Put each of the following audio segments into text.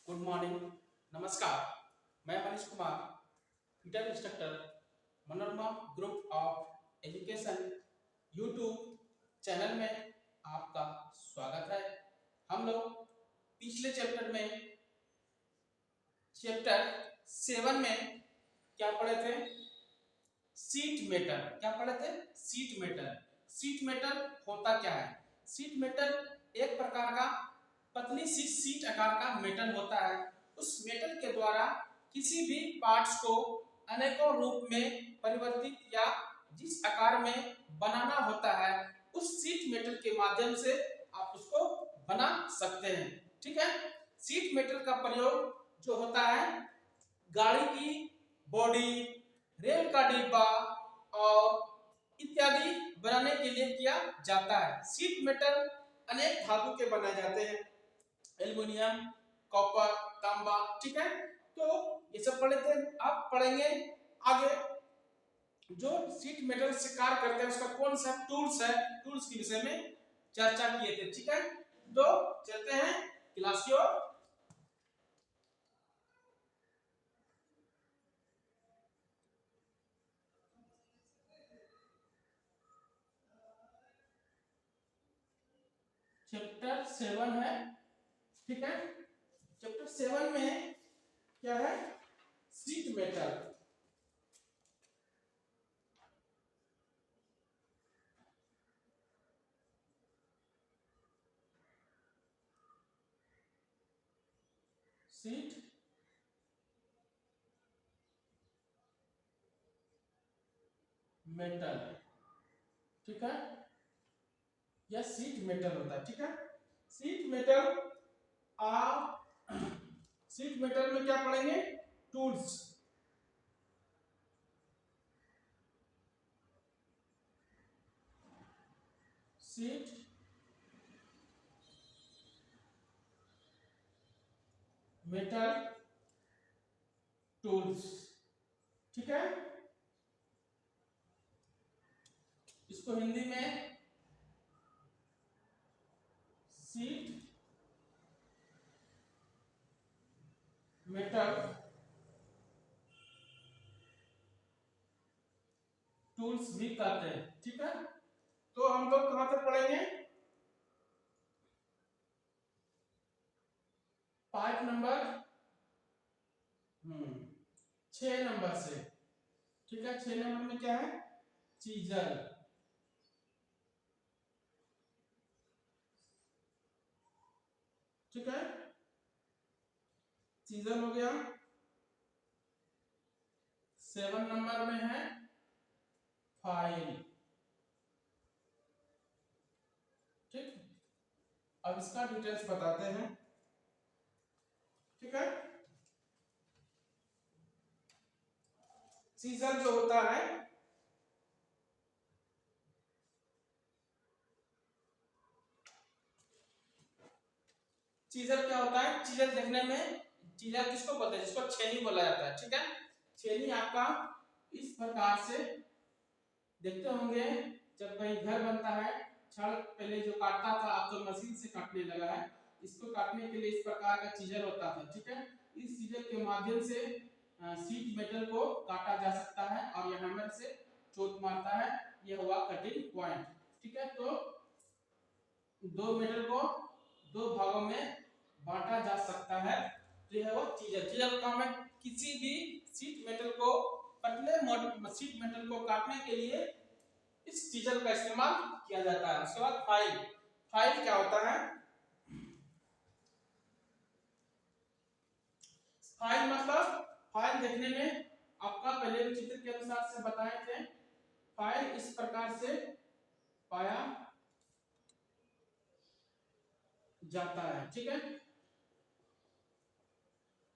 Good morning, नमस्कार। मैं Manish Kumar, Twitter instructor, Manorama group of education YouTube channel में आपका स्वागत है। हम लोग पिछले चैप्टर में चैप्टर 7 में क्या पढ़े थे? Seat metal. क्या पढ़े थे? Seat metal. सीट मेटल होता क्या है? सीट मेटल एक प्रकार का पतली सी सीट आकार का मेटल होता है। उस मेटल के द्वारा किसी भी पार्ट्स को अनेकों रूप में परिवर्तित या जिस आकार में बनाना होता है, उस सीट मेटल के माध्यम से आप उसको बना सकते हैं। ठीक है। सीट मेटल का प्रयोग जो होता है गाड़ी की बॉडी, रेल का डिब्बा और इत्यादि बनाने के लिए किया जाता है। सीट मेटल अनेक धातु के बनाए जाते हैं, एल्युमिनियम, कॉपर, तांबा। ठीक है, तो ये सब पढ़े थे। आप पढ़ेंगे आगे जो सीट मेटल से कार्य करते हैं उसका कौन सा टूल्स है, टूल्स के विषय में चर्चा किए थे। ठीक है, तो चलते हैं क्लास की ओर। चैप्टर 7 है। ठीक है, चैप्टर 7 में क्या है? Seat metal. Seat metal. ठीक है, यह सीट मेटल होता है। ठीक है, सीट मेटल सीट मेटल में क्या पढ़ेंगे? टूल्स। Seat metal tools. ठीक है, इसको हिंदी में सीट मेटल टूल्स भी कहते हैं। ठीक है, तो हम लोग कहां तक पढ़ेंगे? पार्ट नंबर 6 नंबर से। ठीक है, 6 नंबर में क्या है? चीजल। ठीक है, चीजल हो गया। 7 नंबर में है फाइल। ठीक, अब इसका डिटेल्स बताते हैं। ठीक है, सीजर जो होता है चीजर क्या होता है? चीजर देखने में, चीजर किसको बोलते हैं? जिसको छेनी बोला जाता है। ठीक है, छेनी आपका इस प्रकार से देखते होंगे। जब कहीं घर बनता है, छड़ पहले जो काटता था, अब तो मशीन से काटने लगा है। इसको काटने के लिए इस प्रकार का चीजर होता था। ठीक है, इस चीजर के माध्यम से सीट मेटल को काटा जा सकता है और यह हैमर से चोट मारता है। यह हुआ कटिंग पॉइंट। ठीक है, तो दो मेटल को दो भागों में बांटा जा सकता है। तो यह वो चीजर। चीजर का काम है किसी भी सीट मेटल को, पतले सीट मेटल को काटने के लिए इस चीजर का इस्तेमाल किया जाता है। उसके बाद फाइल। फाइल क्या होता है? फाइल मतलब, फाइल देखने में आपका पहले भी चित्र के अनुसार से बताए थे। फाइल इस प्रकार से पाया जाता है। ठीक है,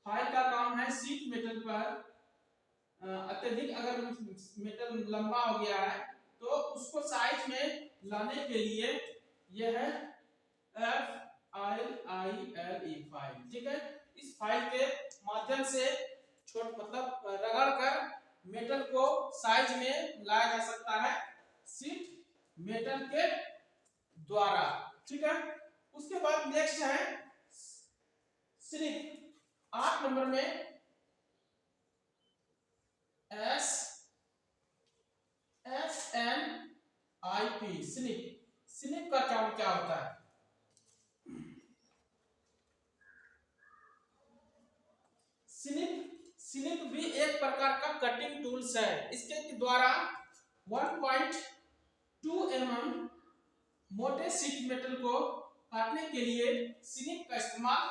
फाइल का काम है सीट मेटल पर अत्यधिक अगर मेटल लंबा हो गया है तो उसको साइज में लाने के लिए यह है FILE फाइल। ठीक है, इस फाइल के माध्यम से मतलब रगड़ कर मेटल को साइज में लाया जा सकता है सीट मेटल के द्वारा। ठीक है, उसके बाद नेक्स्ट है श्रिंक। 8 नंबर में SNIP स्निप। स्निप का काम क्या होता है? स्निप भी एक प्रकार का कटिंग टूल्स है। इसके द्वारा 1.2 mm मोटे शीट मेटल को काटने के लिए स्निप का इस्तेमाल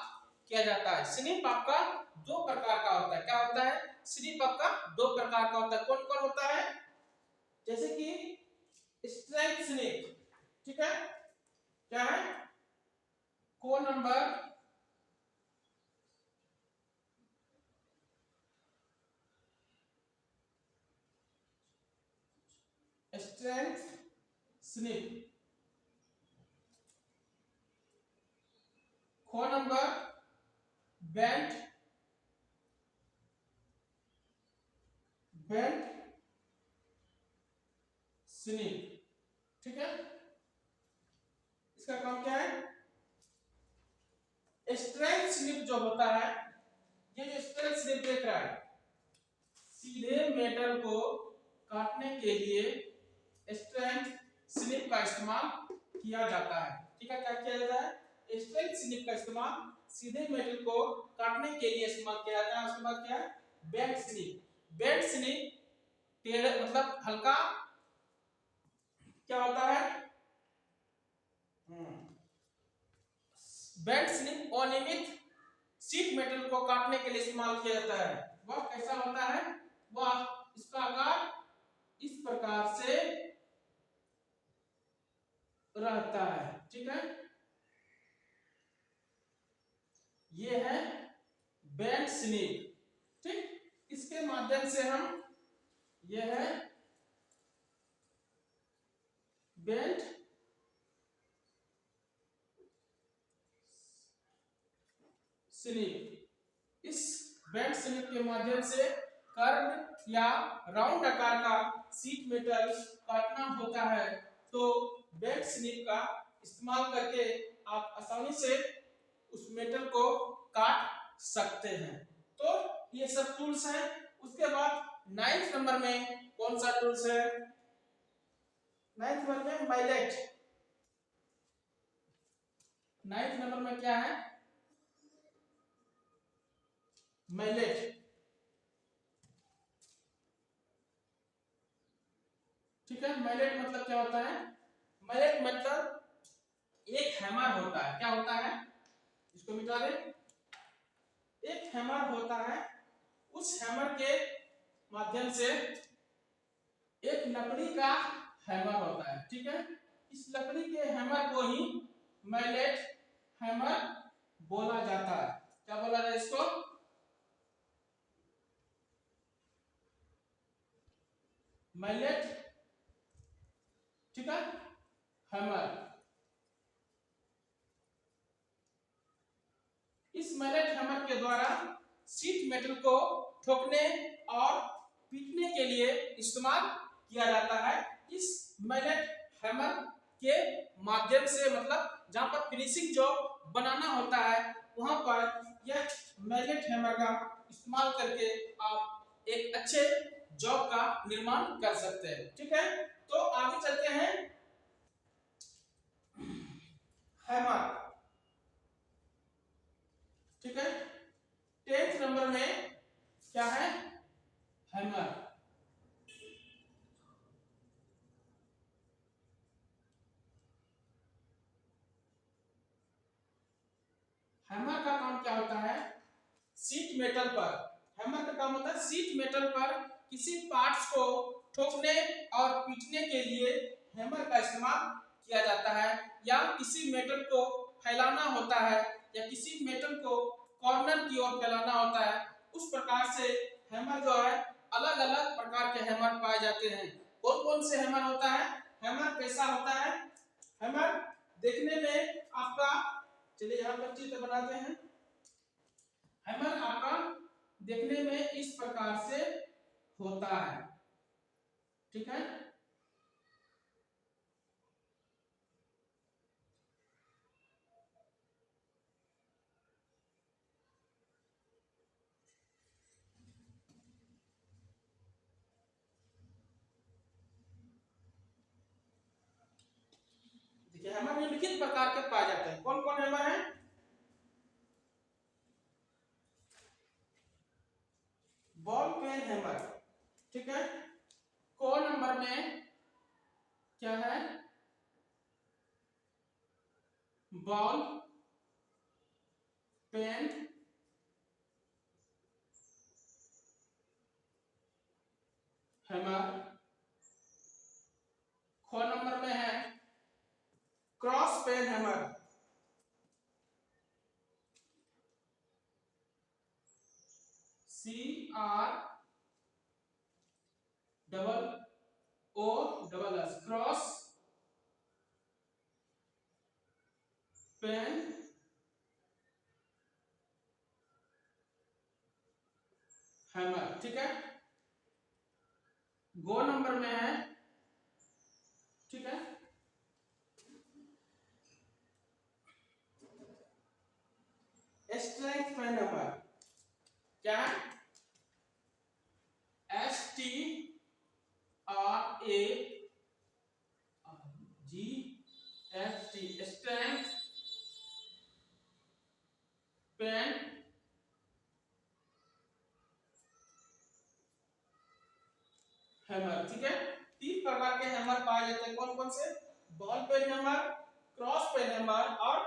किया जाता है। स्निप आपका दो प्रकार का होता है। क्या होता है? स्निप आपका दो प्रकार का होता है। कौन कौन होता है? जैसे कि स्ट्रेंथ स्निप, ठीक है, क्या है? को नंबर स्ट्रेंथ स्निप, खो नंबर बेंट स्निप, ठीक है। इसका काम क्या है? स्ट्रेंथ स्निप जो होता है, ये जो स्ट्रेंथ स्निप देख रहा है, सीधे मेटल को काटने के लिए स्ट्रेंथ स्निप का इस्तेमाल किया जाता है। ठीक है, क्या किया जाता है? स्ट्रेंथ स्निप का इस्तेमाल सीधे मेटल को काटने के लिए इस्तेमाल किया जाता है। उसके बाद क्या है? Bent snip. बेंट स्निप टेढ़े मतलब हल्का क्या होता है? बेंट स्निप अनियमित शीट मेटल को काटने के लिए इस्तेमाल किया जाता है। वह कैसा होता है? वह इसका आकार इस प्रकार से रहता है, ठीक है। ये है बेंट स्निप, ठीक। इसके माध्यम से हम, ये है बेंट स्निप। इस बेंट स्निप के माध्यम से कर्व या राउंड आकार का शीट मेटल काटना होता है। तो बेंट स्निप का इस्तेमाल करके आप आसानी से उस मेटल को काट सकते हैं। तो ये सब टूल्स हैं। उसके बाद 9th नंबर में कौन सा टूल्स है? 9th नंबर में माइलेट। 9th नंबर में क्या है? माइलेट, ठीक है। माइलेट मतलब क्या होता है? माइलेट मतलब एक हैमर होता है। क्या होता है? इसको मिटा दे। एक हैमर होता है। उस हैमर के माध्यम से एक लकड़ी का हैमर होता है, ठीक है। इस लकड़ी के हैमर को ही माइलेट हैमर बोला जाता है। क्या बोला जाए इसको? माइलेट, ठीक है, हैमर। इस माइलेट हैमर के द्वारा शीट मेटल को ठोकने और पीटने के लिए इस्तेमाल किया जाता है। इस माइलेट हैमर के माध्यम से मतलब जहां पर फिनिशिंग जॉब बनाना होता है, वहां पर यह माइलेट हैमर का इस्तेमाल करके आप एक अच्छे जॉब का निर्माण कर सकते हैं, ठीक है। तो आगे चलते हैं। हैमर, ठीक है। 10th नंबर में क्या है? हैमर। हैमर का काम क्या होता है? शीट मेटल पर, हैमर का काम होता है शीट मेटल पर किसी पार्ट्स को ठोकने और पीटने के लिए हैमर का इस्तेमाल किया जाता है। या किसी मेटल को फैलाना होता है या किसी मेटल को कॉर्नर की ओर फैलाना होता है, उस प्रकार से हैमर जो है, अलग अलग प्रकार के हैमर पाए जाते हैं। कौन कौन से हैमर होता है? हैमर कैसा होता है? हैमर देखने में आपका, चलिए यहाँ पर चित्र बनाते हैं। हैमर आपका देखने में इस प्रकार से होता है, ठीक है। हैमर निम्नलिखित प्रकार के पाए जाते हैं। कौन कौन हैमर है? बॉल पेन हैमर, ठीक है। क नंबर में क्या है? Ball peen hammer. ख नंबर में है cross peen hammer. CROOS cross peen hammer, ठीक है। गो नंबर में है, ठीक है, स्ट्रेंथ पेन हैमर। क्या है? STRAGHT स्ट्रेंथ पेन हैमर, ठीक है। 3 प्रकार के हैमर पाए जाते हैं। कौन कौन से? Ball peen hammer, cross peen hammer और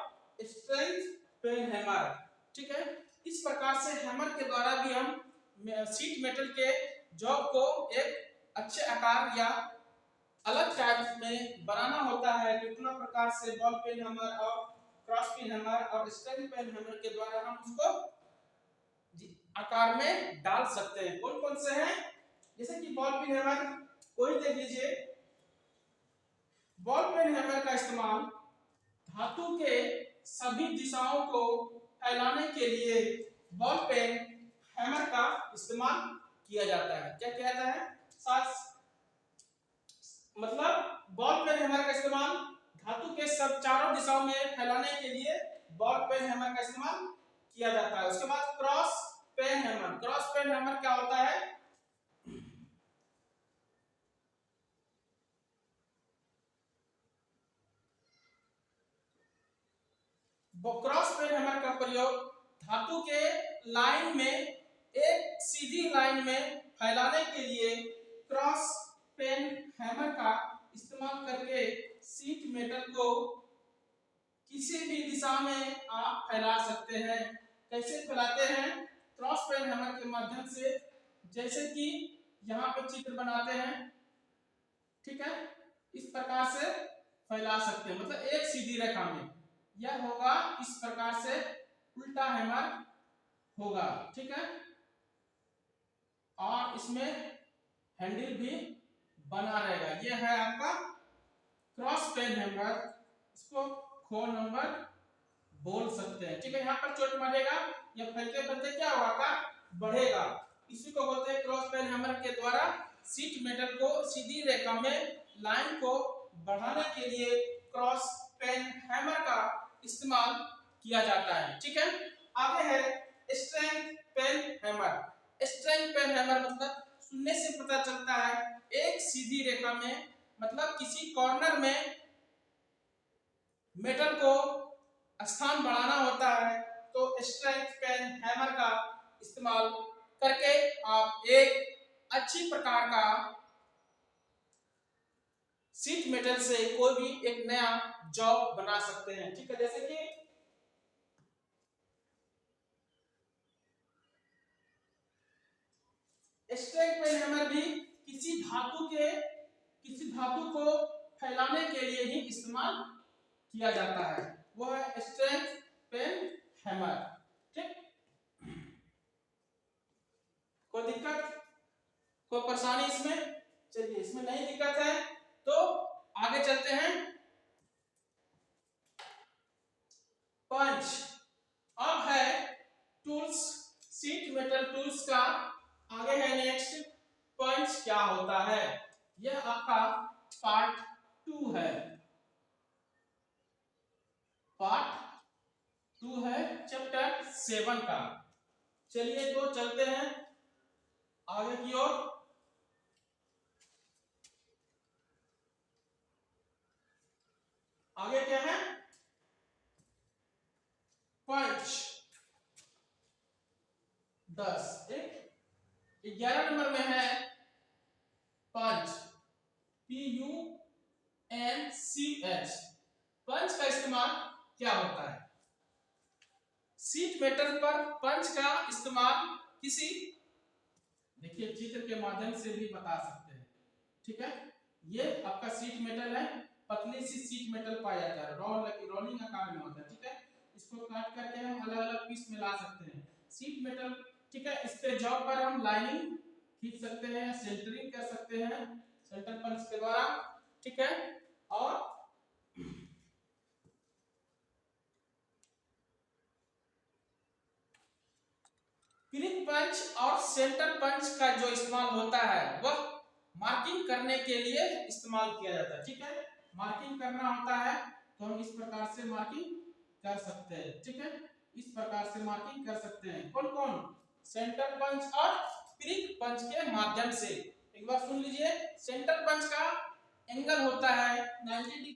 स्ट्रेंथ पेन हैमर, ठीक है। इस प्रकार से हैमर के द्वारा भी हम शीट मेटल के जॉब को एक अच्छे आकार या अलग टाइप में बनाना होता है। कितना प्रकार से बॉल पेन हैमर और क्रॉस पेन हैमर और स्ट्रेंथ पेन हैमर के द्वारा हम उसको आकार में डाल सकते हैं। कौन कौन से हैं? जैसे कि बॉल पेन हैमर, कोई देख लीजिए। बॉल पेन हैमर का इस्तेमाल धातु के सभी दिशाओं को फैलाने के लिए बॉल पेन हैमर का इस्तेमाल किया जाता है। क्या किया जाता है? मतलब बॉल पेन हैमर का इस्तेमाल धातु के सब चारों दिशाओं में फैलाने के लिए बॉल पेन हैमर का इस्तेमाल किया जाता है। उसके बाद cross peen hammer. Cross peen hammer क्या होता है? क्रॉस पेन हैमर का प्रयोग धातु के लाइन में एक सीधी लाइन में फैलाने के लिए क्रॉस पेन हैमर का इस्तेमाल करके शीट मेटल को किसी भी दिशा में आप फैला सकते हैं। कैसे फैलाते हैं? क्रॉस पेन हैमर के माध्यम से, जैसे कि यहाँ पे चित्र बनाते हैं, ठीक है, इस प्रकार से फैला सकते हैं। मतलब एक सीधी रेखा में यह होगा, इस प्रकार से उल्टा हैमर होगा, ठीक है। और इसमें हैंडल भी बना रहेगा। यह है आपका क्रॉस पेन हैमर। इसको खो नंबर बोल सकते हैं, ठीक है। यहाँ पर चोट मारेगा, यह फैलते फैलते क्या होगा? बढ़ेगा। इसी को बोलते हैं क्रॉस पेन हैमर के द्वारा शीट मेटल को सीधी रेखा में लाइन को बढ़ाने के लिए क्रॉस पेन हैमर का इस्तेमाल किया जाता है, ठीक है। आगे है strength peen hammer. Strength peen hammer मतलब सुनने से पता चलता है एक सीधी रेखा में, मतलब किसी कॉर्नर में मेटल को स्थान बढ़ाना होता है, तो स्ट्रेंथ पेन हैमर का इस्तेमाल करके आप एक अच्छी प्रकार का शीट मेटल से कोई भी एक नया जॉब बना सकते हैं, ठीक है। जैसे कि स्ट्रेंथ पेन हैमर भी किसी धातु को फैलाने के लिए ही इस्तेमाल किया जाता है। वो है स्ट्रेंथ पेन हैमर, ठीक। कोई दिक्कत, कोई परेशानी इसमें? चलिए, इसमें नहीं दिक्कत है तो आगे चलते हैं। पंच। अब है टूल्स, शीट मेटल टूल्स का आगे है नेक्स्ट पंच क्या होता है। यह आपका पार्ट 2 है। पार्ट 2 है चैप्टर 7 का। चलिए तो चलते हैं आगे की ओर। आगे क्या है, पंच 10। 11 नंबर में है पंच, PUNCH। पंच का इस्तेमाल क्या होता है? शीट मेटल पर पंच का इस्तेमाल किसी, देखिए चित्र के माध्यम से भी बता सकते हैं, ठीक है। ये आपका शीट मेटल है, पतली सी शीट मेटल पाया जाता है, रोलिंग आकार में होता है, ठीक है। इसको काट करके हम अलग अलग पीस में ला सकते हैं, शीट मेटल, ठीक है। इस पे जॉब पर हम लाइनिंग खींच सकते हैं, सेंटरिंग कर सकते हैं सेंटर पंच के द्वारा, ठीक है। और पिरिक पंच और सेंटर पंच का जो इस्तेमाल होता है वह मार्किंग करने के लिए इस्तेमाल किया जाता है, ठीक है। मार्किंग करना होता है तो हम इस प्रकार से मार्किंग कर सकते हैं, ठीक है। इस प्रकार से मार्किंग कर सकते हैं, कौन कौन, सेंटर पंच और पिरिक पंच के माध्यम से। एक बार सुन लीजिए, सेंटर पंच का एंगल होता है 90 डिग्री।